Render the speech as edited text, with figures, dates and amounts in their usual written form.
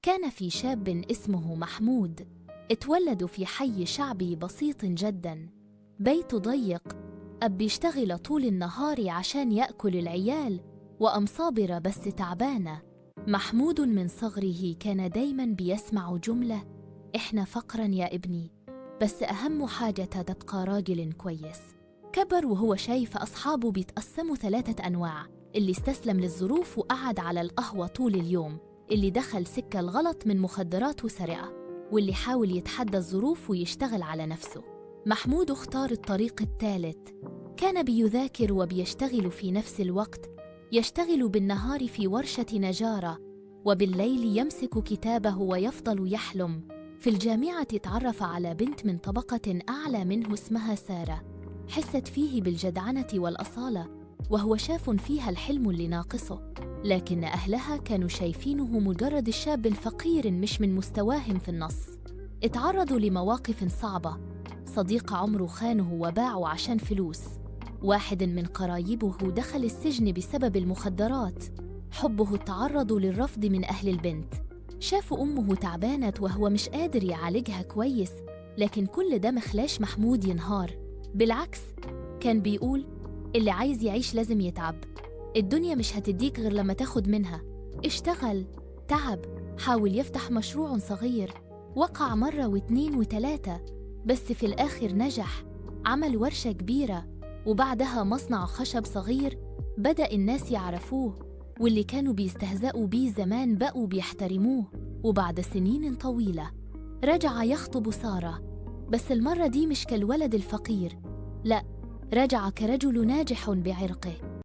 كان في شاب اسمه محمود، اتولد في حي شعبي بسيط جداً. بيته ضيق، أب بيشتغل طول النهار عشان يأكل العيال، وأم صابرة بس تعبانة. محمود من صغره كان دايماً بيسمع جملة: إحنا فقراً يا ابني، بس أهم حاجة تبقى راجل كويس. كبر وهو شايف أصحابه بيتقسموا 3 أنواع: اللي استسلم للظروف وقعد على القهوة طول اليوم، اللي دخل سكة الغلط من مخدرات وسرقة، واللي حاول يتحدى الظروف ويشتغل على نفسه. محمود اختار الطريق الثالث. كان بيذاكر وبيشتغل في نفس الوقت، يشتغل بالنهار في ورشة نجارة، وبالليل يمسك كتابه ويفضل يحلم. في الجامعة تعرف على بنت من طبقة أعلى منه اسمها سارة، حست فيه بالجدعنة والأصالة، وهو شاف فيها الحلم اللي ناقصه، لكن أهلها كانوا شايفينه مجرد الشاب الفقير مش من مستواهم في النص. اتعرضوا لمواقف صعبة: صديق عمره خانه وباعه عشان فلوس، واحد من قرايبه دخل السجن بسبب المخدرات، حبه تعرض للرفض من أهل البنت، شافوا أمه تعبانة وهو مش قادر يعالجها كويس. لكن كل ده مخلاش محمود ينهار، بالعكس كان بيقول: اللي عايز يعيش لازم يتعب، الدنيا مش هتديك غير لما تاخد منها. اشتغل، تعب، حاول يفتح مشروع صغير، وقع مرة و2 و3، بس في الآخر نجح، عمل ورشة كبيرة، وبعدها مصنع خشب صغير. بدأ الناس يعرفوه، واللي كانوا بيستهزئوا بيه زمان بقوا بيحترموه. وبعد سنين طويلة رجع يخطب سارة، بس المرة دي مش كالولد الفقير، لا، رجع كرجل ناجح بعرقه،